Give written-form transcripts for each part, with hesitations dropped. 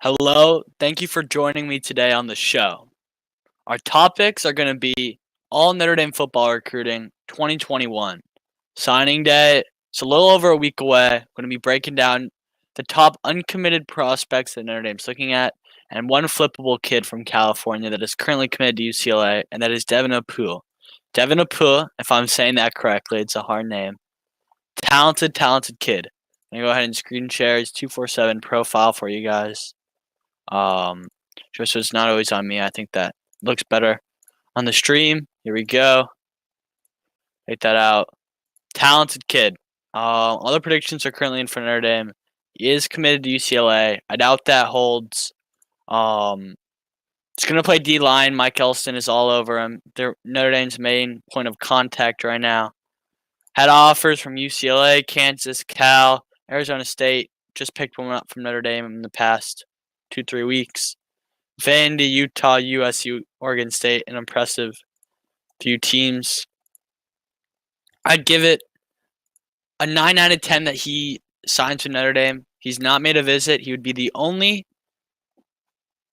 Hello, thank you for joining me today on the show. Our topics are going to be all Notre Dame football recruiting 2021. Signing day, it's a little over a week away. I'm going to be breaking down the top uncommitted prospects that Notre Dame's looking at, and one flippable kid from California that is currently committed to UCLA, and that is Devin Apu. Devin Apu, if I'm saying that correctly, it's a hard name. Talented kid. I'm going to go ahead and screen share his 247 profile for you guys. Just so it's not always on me. I think that looks better on the stream. Here we go. Take that out. Talented kid. Other predictions are currently in for Notre Dame. He is committed to UCLA. I doubt that holds. He's going to play D-line. Mike Elston is all over him. They're Notre Dame's main point of contact right now. Had offers from UCLA, Kansas, Cal, Arizona State. Just picked one up from Notre Dame in the past 2-3 weeks. Vandy, Utah, USU, Oregon State, an impressive few teams. I'd give it a 9 out of 10 that he signs with Notre Dame. He's not made a visit. He would be the only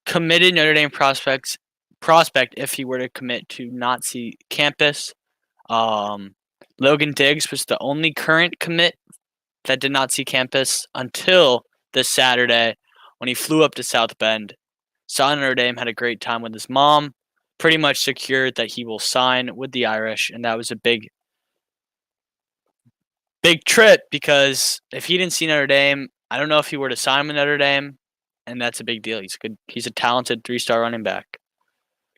committed Notre Dame prospect if he were to commit to not see campus. Logan Diggs was the only current commit that did not see campus until this Saturday when he flew up to South Bend. Saw Notre Dame, had a great time with his mom, pretty much secured that he will sign with the Irish, and that was a big trip because if he didn't see Notre Dame, I don't know if he were to sign with Notre Dame, and that's a big deal. He's a talented 3-star running back.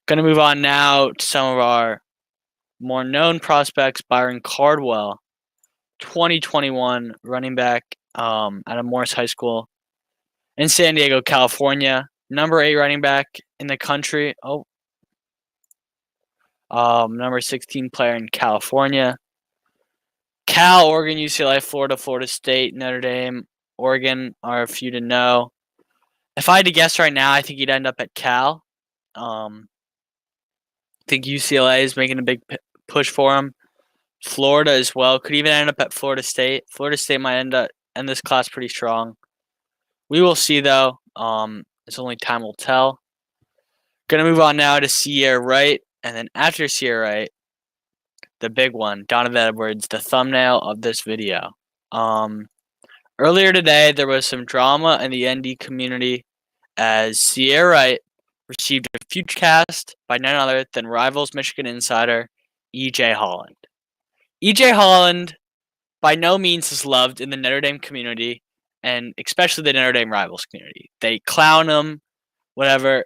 Going to move on now to some of our more known prospects. Byron Cardwell, 2021 running back out of Morris High School in San Diego, California. Number 8 running back in the country. Number 16 player in California. Cal, Oregon, UCLA, Florida, Florida State, Notre Dame, Oregon are a few to know. If I had to guess right now, I think he'd end up at Cal. I think UCLA is making a big push for him. Florida as well. Could even end up at Florida State. Florida State might end this class pretty strong. We will see, though. It's only time will tell. Going to move on now to Ceyair Wright. And then after Ceyair Wright, the big one, Donovan Edwards, the thumbnail of this video. Earlier today, there was some drama in the ND community as Ceyair Wright received a future cast by none other than Rivals Michigan insider E.J. Holland. E.J. Holland by no means is loved in the Notre Dame community, and especially the Notre Dame Rivals community. They clown him, whatever.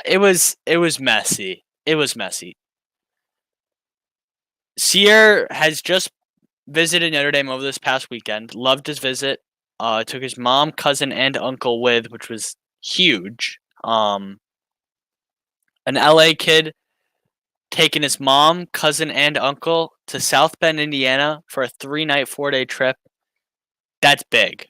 It was messy. It was messy. Ceyair has just visited Notre Dame over this past weekend. Loved his visit. Took his mom, cousin, and uncle with, which was huge. An LA kid taking his mom, cousin, and uncle to South Bend, Indiana for a 3-night, 4-day trip. That's big.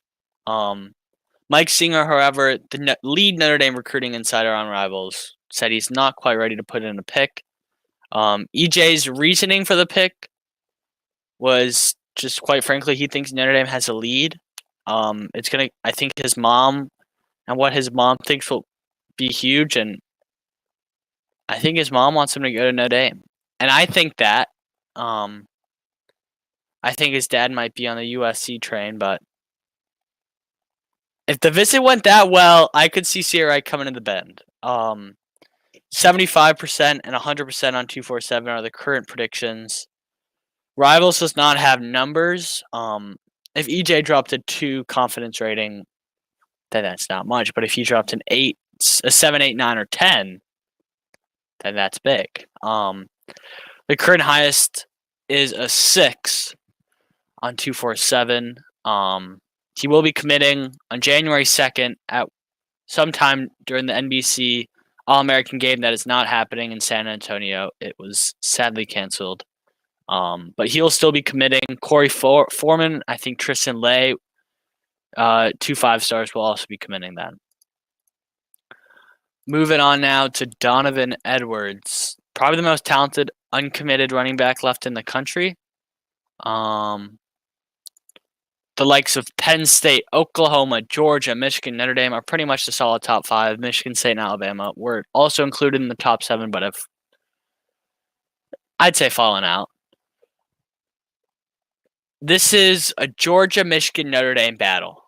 Mike Singer, however, the lead Notre Dame recruiting insider on Rivals, said he's not quite ready to put in a pick. EJ's reasoning for the pick was just, quite frankly, he thinks Notre Dame has a lead. I think his mom and what his mom thinks will be huge, and I think his mom wants him to go to Notre Dame. And I think that. I think his dad might be on the USC train, but if the visit went that well, I could see Ceyair Wright coming to the Bend. 75% and 100% on 247 are the current predictions. Rivals does not have numbers. If EJ dropped a 2 confidence rating, then that's not much. But if he dropped an 8, a 7, 8, 9, or 10, then that's big. The current highest is a 6 on 247. He will be committing on January 2nd at sometime during the NBC All-American game that is not happening in San Antonio. It was sadly canceled. But he'll still be committing. Corey Foreman, I think Tristan Lay, 2 5-stars will also be committing then. Moving on now to Donovan Edwards, probably the most talented uncommitted running back left in the country. the likes of Penn State, Oklahoma, Georgia, Michigan, Notre Dame are pretty much the solid top 5. Michigan State and Alabama were also included in the top 7, but have, I'd say, fallen out. This is a Georgia, Michigan, Notre Dame battle.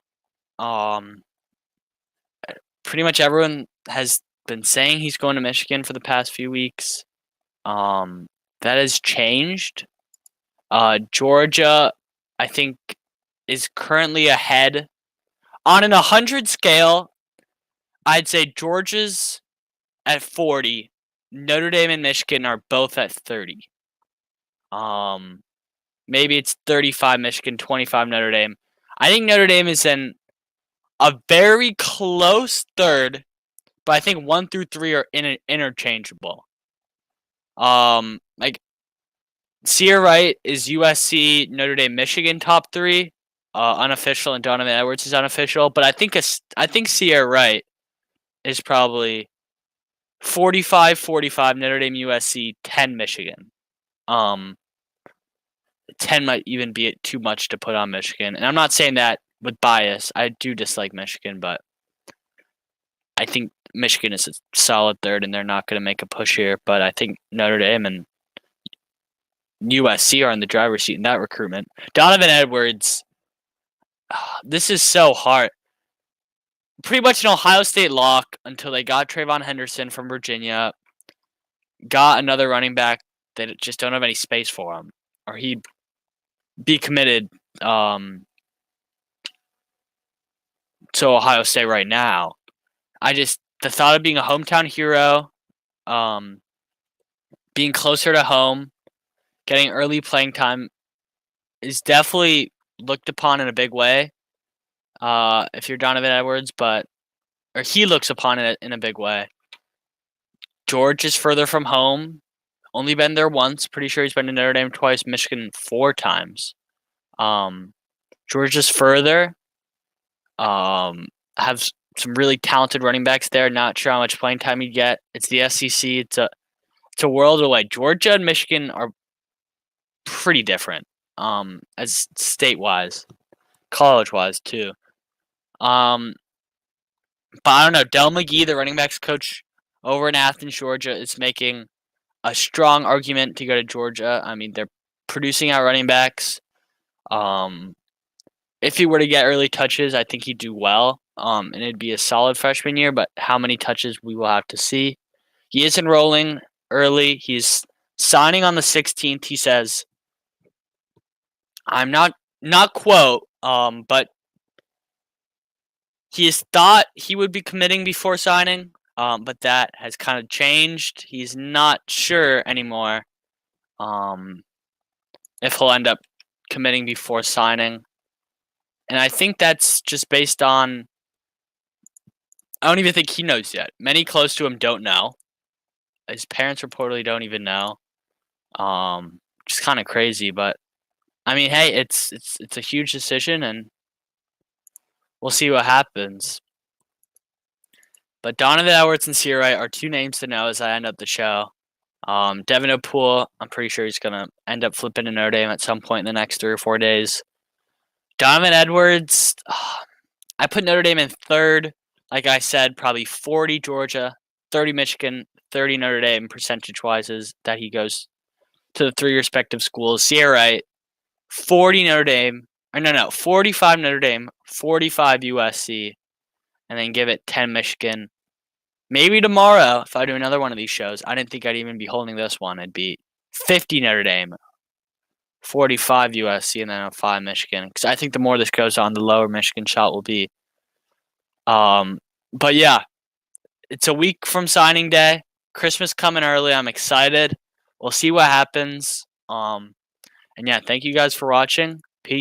Pretty much everyone has been saying he's going to Michigan for the past few weeks. That has changed. Georgia, I think, is currently ahead. On an 100 scale, I'd say Georgia's at 40. Notre Dame and Michigan are both at 30. Maybe it's 35 Michigan, 25 Notre Dame. I think Notre Dame is in a very close third, but I think 1 through 3 are interchangeable. Like Ceyair Wright is USC, Notre Dame, Michigan top 3, unofficial, and Donovan Edwards is unofficial. But I think Ceyair Wright is probably 45, 45 Notre Dame, USC, 10 Michigan. 10 might even be too much to put on Michigan, and I'm not saying that with bias. I do dislike Michigan, but I think Michigan is a solid third, and they're not going to make a push here. But I think Notre Dame and USC are in the driver's seat in that recruitment. Donovan Edwards, this is so hard. Pretty much an Ohio State lock until they got Trayvon Henderson from Virginia, got another running back that just don't have any space for him, or he'd be committed to Ohio State right now. The thought of being a hometown hero, being closer to home, getting early playing time is definitely looked upon in a big way. If you're Donovan Edwards, or he looks upon it in a big way. George is further from home. Only been there once. Pretty sure he's been to Notre Dame twice, Michigan 4 times. George is further. Have some really talented running backs there. Not sure how much playing time you get. It's the SEC. It's a world away. Georgia and Michigan are pretty different. As state-wise, college-wise too. But I don't know. Del McGee, the running backs coach over in Athens, Georgia, is making a strong argument to go to Georgia. I mean, they're producing out running backs. If he were to get early touches, I think he'd do well. And it'd be a solid freshman year, but how many touches we will have to see. He is enrolling early. He's signing on the 16th. He says, I'm not quote, but he has thought he would be committing before signing, but that has kind of changed. He's not sure anymore if he'll end up committing before signing. And I think that's just based on, I don't even think he knows yet. Many close to him don't know. His parents reportedly don't even know. Just kind of crazy, but I mean, hey, it's a huge decision, and we'll see what happens. But Donovan Edwards and Ceyair Wright are 2 names to know as I end up the show. Devin O'Poole, I'm pretty sure he's going to end up flipping to Notre Dame at some point in the next 3 or 4 days. Donovan Edwards, I put Notre Dame in 3rd. Like I said, probably 40 Georgia, 30 Michigan, 30 Notre Dame percentage-wise is that he goes to the 3 respective schools. Ceyair Wright, 40 Notre Dame, 45 Notre Dame, 45 USC, and then give it 10 Michigan. Maybe tomorrow, if I do another one of these shows, I didn't think I'd even be holding this one. It'd be 50 Notre Dame, 45 USC, and then 5 Michigan. Because I think the more this goes on, the lower Michigan shot will be. But yeah, it's a week from signing day. Christmas coming early. I'm excited. We'll see what happens. And yeah, thank you guys for watching.